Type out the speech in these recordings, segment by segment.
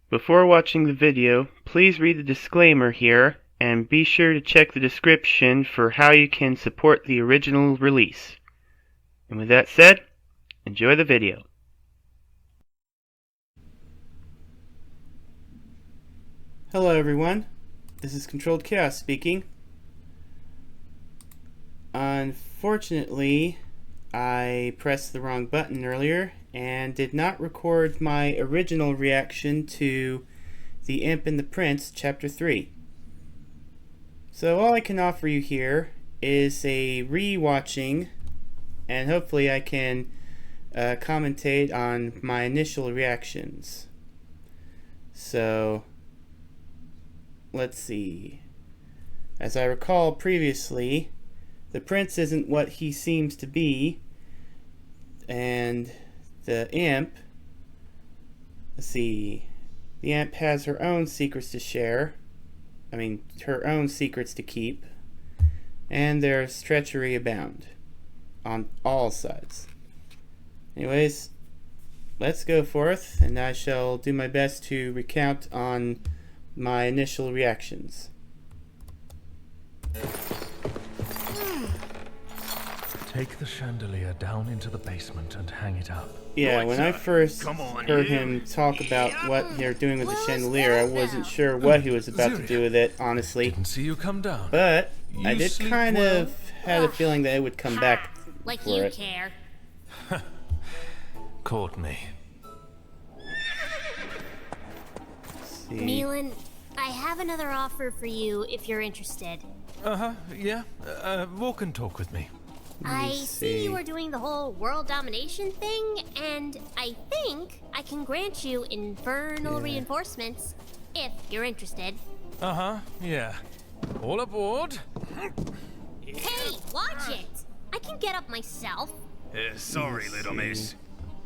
Before watching the video, please read the disclaimer here and be sure to check the description for how you can support the original release. And with that said, enjoy the video. Hello everyone, this is Controlled Chaos speaking. Unfortunately, I pressed the wrong button earlier and did not record my original reaction to The Imp and the Prince Chapter 3. So all I can offer you here is a re-watching, and hopefully I can commentate on my initial reactions. So let's see. As I recall previously, the prince isn't what he seems to be, and the imp, let's see, the imp has her own secrets to share, her own secrets to keep, and there's treachery abound on all sides. Anyways, let's go forth, and I shall do my best to recount on my initial reactions. Take the chandelier down into the basement and hang it up. Yeah, when I first heard him talk about what they're doing with the chandelier, I wasn't sure what he was about to do with it, honestly. Didn't see you come down. But I did kind of have a feeling that it would come back like for you it. care. Caught me. See. Milan, I have another offer for you if you're interested. Yeah. Walk and talk with me. I see you are doing the whole world domination thing, and I think I can grant you infernal reinforcements if you're interested. Yeah. All aboard. Hey, watch it! I can get up myself. Sorry, little miss.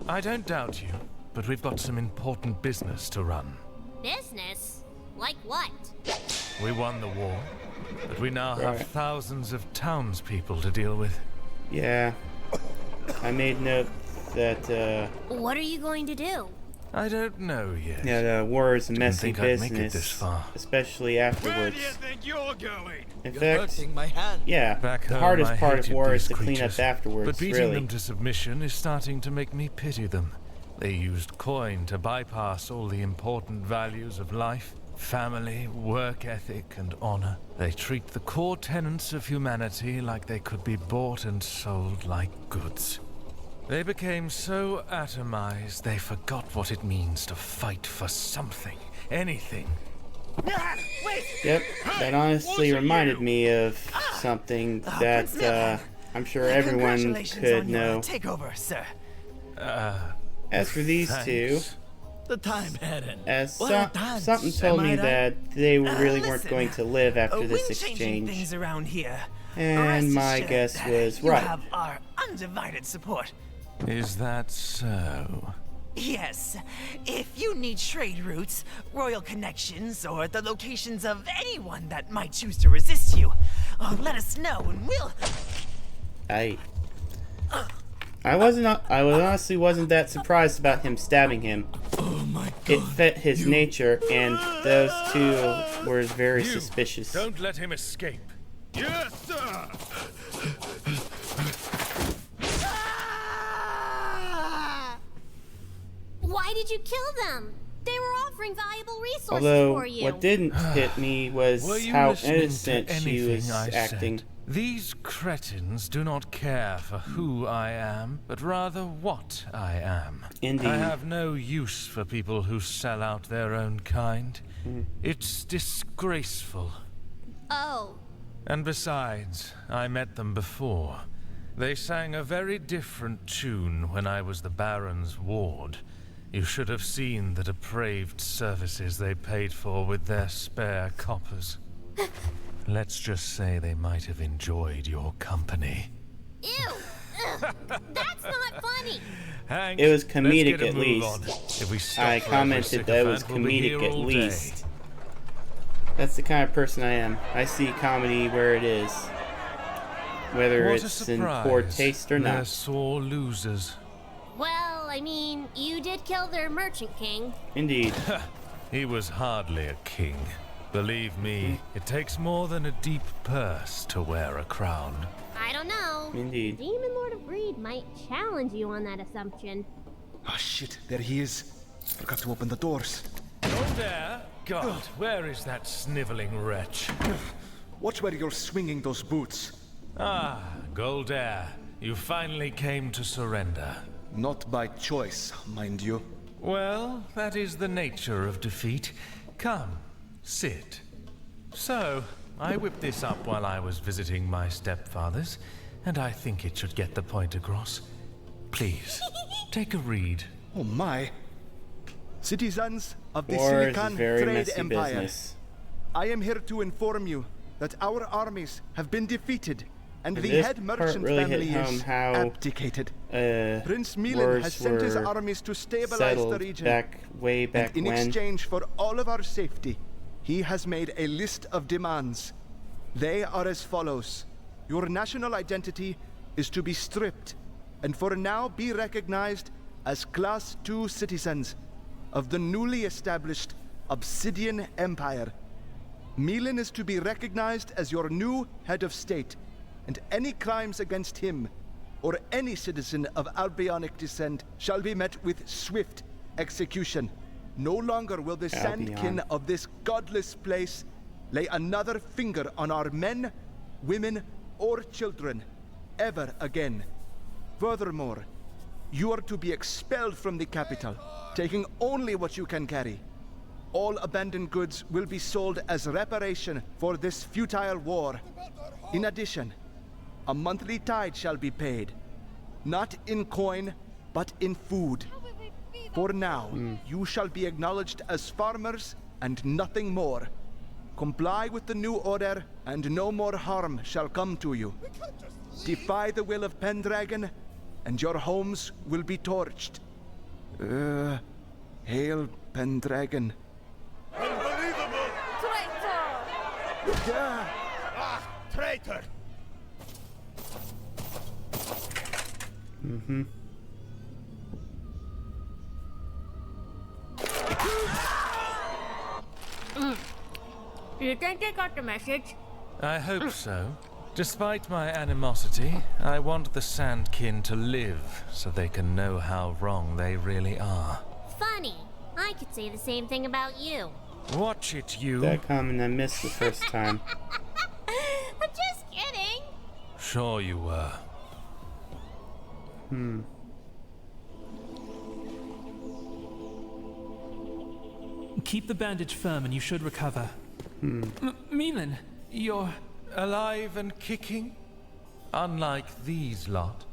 I don't doubt you, but we've got some important business to run. Business? Like what? We won the war, but we now have thousands of townspeople to deal with. Yeah, I made note that, What are you going to do? I don't know yet. yeah, the war is a messy think I'd make it business, this far. especially Where afterwards. do you think you're going? In You're fact, hurting my hand. yeah, Back the home, hardest I part of hated war is these to clean up creatures, afterwards, but beating really. them to submission is starting to make me pity them. They used coin to bypass all the important values of life. Family, work ethic, and honor. They treat the core tenets of humanity like they could be bought and sold like goods. They became so atomized they forgot what it means to fight for something, anything. Yep, that honestly reminded me of something that I'm sure everyone could know. Takeover, sir. As for these two, Thanks. The time hadn't. as Well done, something told me Am I right? that they really weren't Listen, going to live after this we're changing exchange. things around here. And Rest my assured guess that was you right. have our undivided support. Is that so? Yes, if you need trade routes, royal connections, or the locations of anyone that might choose to resist you, let us know and we'll... I honestly wasn't that surprised about him stabbing him. Oh my god. It fit his nature, and those two were very suspicious. Don't let him escape. Yes, sir! Why did you kill them? They were offering valuable resources Although, for you. what didn't hit me was Were you how listening innocent to she anything was I acting. said? These cretins do not care for who I am, but rather what I am. Indeed. I have no use for people who sell out their own kind. It's disgraceful. Oh, And besides, I met them before. They sang a very different tune when I was the Baron's ward. You should have seen the depraved services they paid for with their spare coppers. Let's just say they might have enjoyed your company. ew! Ugh, that's not funny. Hank, It was let's comedic get a at move least. on. If we stop I for every commented that it was sycophant, we'll be comedic here at all day. least. That's the kind of person I am. I see comedy where it is. Whether What a it's in poor surprise. taste or They're not. sore losers. Well, I mean, you did kill their merchant king. Indeed. He was hardly a king. Believe me, it takes more than a deep purse to wear a crown. I don't know. Indeed. Demon Lord of Greed might challenge you on that assumption. Ah, shit, there he is. Forgot to open the doors. Goldair? God, where is that sniveling wretch? Watch where you're swinging those boots. Ah, Goldair, you finally came to surrender. Not by choice, mind you. Well, that is the nature of defeat. Come, sit. So, I whipped this up while I was visiting my stepfathers, and I think it should get the point across. Please, take a read. Oh my. Citizens of the War is a Silicon very Trade messy Empire, business. I am here to inform you that our armies have been defeated and the This head part merchant really family hit home is how, abdicated. Prince Milan wars has sent his were armies to stabilize the settled region. way back And in when. exchange for all of our safety, he has made a list of demands. They are as follows. Your national identity is to be stripped, and for now be recognized as Class 2 citizens of the newly established Obsidian Empire. Milan is to be recognized as your new head of state, and any crimes against him or any citizen of Albionic descent shall be met with swift execution. No longer will the sandkin of this godless place lay another finger on our men, women, or children ever again. Furthermore, you are to be expelled from the capital, taking only what you can carry. All abandoned goods will be sold as reparation for this futile war. In addition, a monthly tithe shall be paid, not in coin, but in food. For now, you shall be acknowledged as farmers and nothing more. Comply with the new order, and no more harm shall come to you. Defy the will of Pendragon, and your homes will be torched. Hail Pendragon. Unbelievable! Yeah. Ah, traitor! You think they got the message? I hope so. Despite my animosity, I want the Sandkin to live so they can know how wrong they really are. Funny. I could say the same thing about you. Watch it, you. That comment I missed the first time. I'm just kidding. Sure you were. Keep the bandage firm and you should recover. Milan, you're... Alive and kicking? Unlike these lot.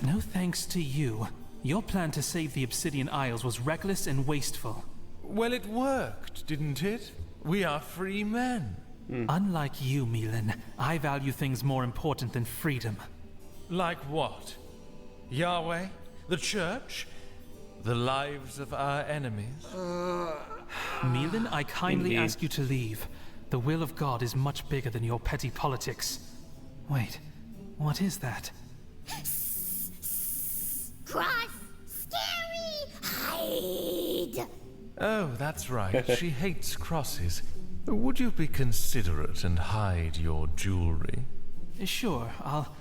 No thanks to you. Your plan to save the Obsidian Isles was reckless and wasteful. Well, it worked, didn't it? We are free men. Unlike you, Milan, I value things more important than freedom. Like what? Yahweh? The church? The lives of our enemies? Milan, I kindly Indeed. ask you to leave. The will of God is much bigger than your petty politics. Wait, what is that? Cross! Scary! Hide! Oh, that's right. She hates crosses. Would you be considerate and hide your jewelry? Sure, I'll...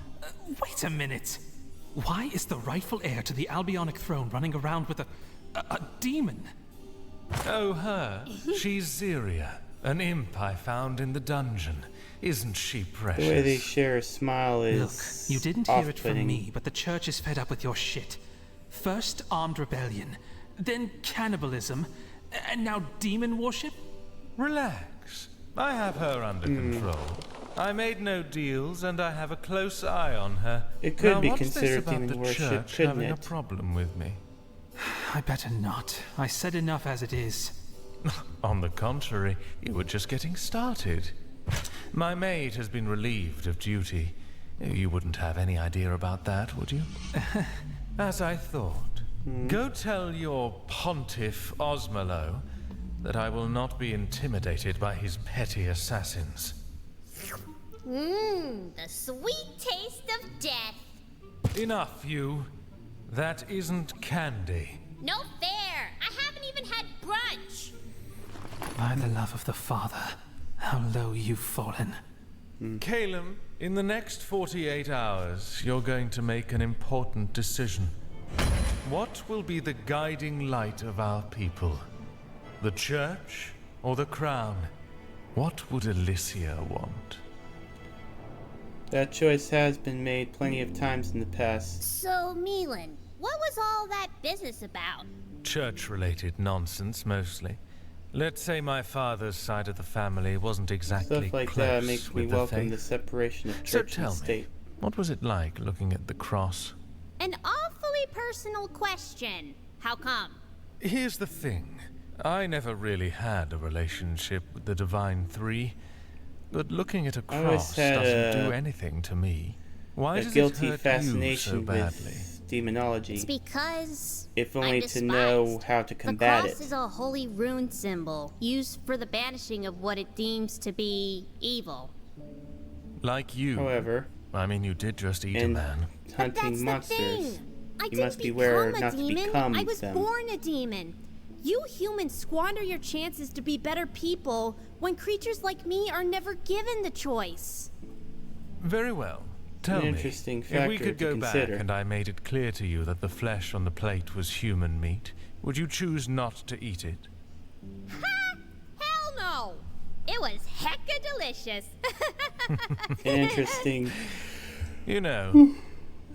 wait a minute! Why is the rightful heir to the Albionic throne running around with a demon? Oh, her? She's Ziria, an imp I found in the dungeon. Isn't she precious? The way they share a smile is Look, you didn't hear it from off-putting. me, but the church is fed up with your shit. First armed rebellion, then cannibalism, and now demon worship? Relax. I have her under control. I made no deals, and I have a close eye on her. It could now, be what's this considered about demon the worship, church couldn't having a it? problem with me? I better not. I said enough as it is. On the contrary, you were just getting started. My maid has been relieved of duty. You wouldn't have any idea about that, would you? As I thought. Go tell your pontiff, Osmolo, that I will not be intimidated by his petty assassins. The sweet taste of death. Enough, you. That isn't candy. No fair. I haven't even had brunch. By the love of the Father, how low you've fallen. Caleb, in the next 48 hours, you're going to make an important decision. What will be the guiding light of our people? The church or the crown? What would Alicia want? That choice has been made plenty of times in the past. So, Milan, what was all that business about? Church-related nonsense, mostly. Let's say my father's side of the family wasn't exactly Stuff like close that makes me with the welcome faith. the separation of So church and tell state. me, what was it like looking at the cross? An awfully personal question. How come? Here's the thing. I never really had a relationship with the Divine Three, but looking at a I always cross had doesn't do anything to me. Why A does guilty it hurt fascination you so badly? with demonology, It's because if I'm only to despised. know how to combat the cross it. is a holy rune symbol used for the banishing of what it deems to be evil. Like you. However, I mean, you did just eat a in man. But that's hunting the monsters, thing. I you didn't must beware become a not to demon. become I was them. born a demon. You humans squander your chances to be better people when creatures like me are never given the choice. Very well. Tell me, interesting if we factor could to go back consider. and I made it clear to you that the flesh on the plate was human meat, would you choose not to eat it? Ha! Hell no! It was hecka delicious. An interesting. You know,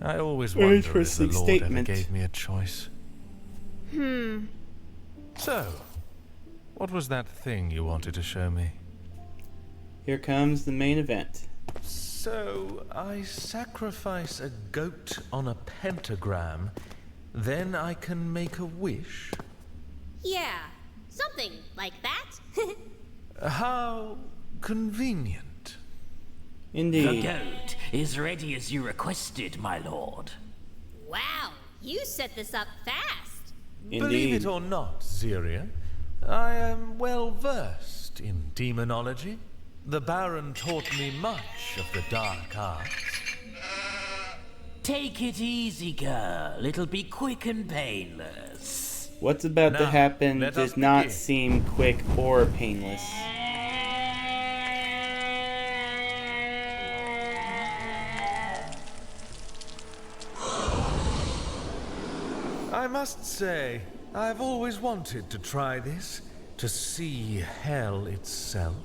I always wonder if the interesting Lord statement. ever gave me a choice. So, what was that thing you wanted to show me? Here comes the main event. So, I sacrifice a goat on a pentagram, then I can make a wish? Yeah, something like that. How convenient. The Indeed. goat is ready as you requested, my lord. Wow, you set this up fast. Believe Indeed. it or not, Ziria, I am well versed in demonology. The Baron taught me much of the dark arts. Take it easy, girl. It'll be quick and painless. What's about to Now, happen let us does not begin. seem quick or painless. I must say, I've always wanted to try this, to see hell itself.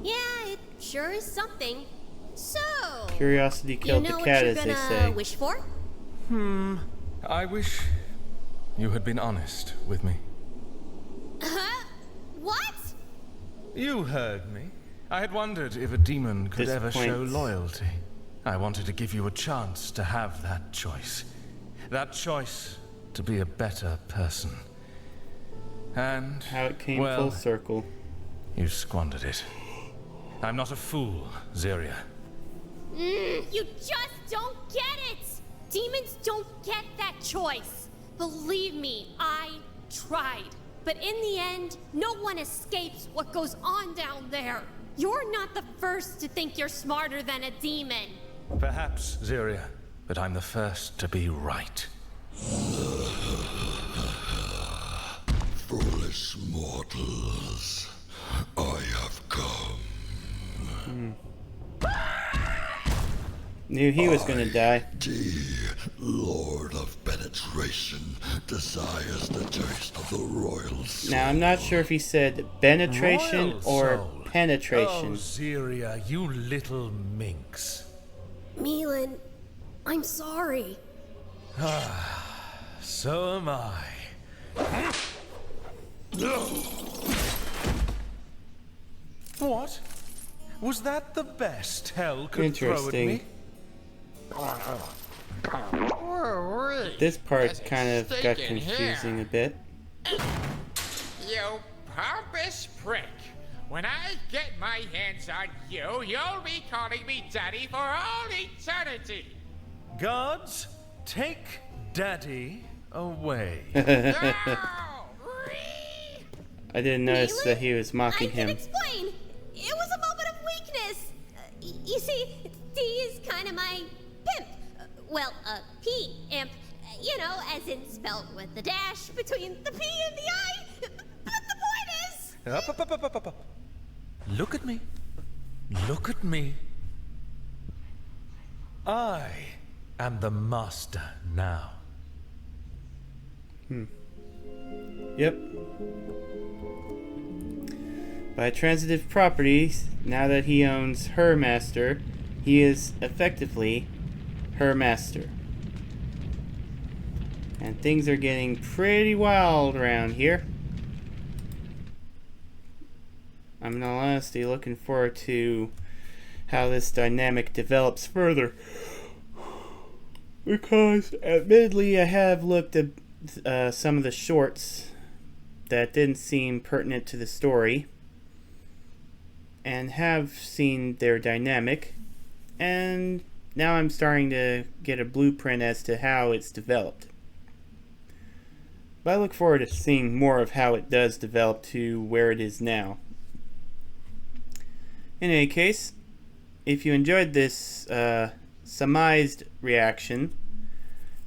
Yeah, it sure is something. So, Curiosity you killed know the what cat, you're as they gonna say. wish for? I wish you had been honest with me. Huh? What? You heard me. I had wondered if a demon could ever show Disappoints. loyalty. I wanted to give you a chance to have that choice. That choice to be a better person. And, How it came well, full circle. you squandered it. I'm not a fool, Ziria. You just don't get it! Demons don't get that choice. Believe me, I tried. But in the end, no one escapes what goes on down there. You're not the first to think you're smarter than a demon. Perhaps, Ziria, but I'm the first to be right. Foolish mortals, I have come. Knew he was gonna die. The Lord of Penetration desires the taste of the royal soul. Now, I'm not sure if he said penetration Royal or soul. penetration. Oh, Ziria, you little minx. Milan, I'm sorry. So am I. What? Was that the best hell could throw at Interesting. me? This part kind of got confusing a bit. You pompous prick. When I get my hands on you, you'll be calling me Daddy for all eternity. Gods, take Daddy away. No! I didn't notice Milan? that he was mocking I can him. explain. It was a moment of weakness. You see, D is kind of my pimp. P-imp. You know, as in spelled with the dash between the P and the I. But the point is... Up, up, up, up, up, up, up. Look at me. Look at me. I am the master now. Yep. By transitive properties, now that he owns her master, he is effectively her master. And things are getting pretty wild around here. I'm in all honesty looking forward to how this dynamic develops further. Because, admittedly, I have looked at some of the shorts that didn't seem pertinent to the story, and have seen their dynamic, and now I'm starting to get a blueprint as to how it's developed. But I look forward to seeing more of how it does develop to where it is now. In any case, if you enjoyed this surmised reaction,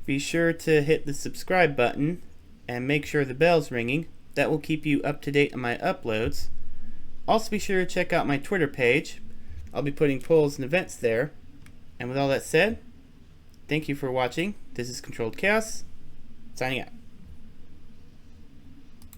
be sure to hit the subscribe button and make sure the bell's ringing. That will keep you up to date on my uploads. Also be sure to check out my Twitter page. I'll be putting polls and events there. And with all that said, thank you for watching. This is Controlled Chaos, signing out.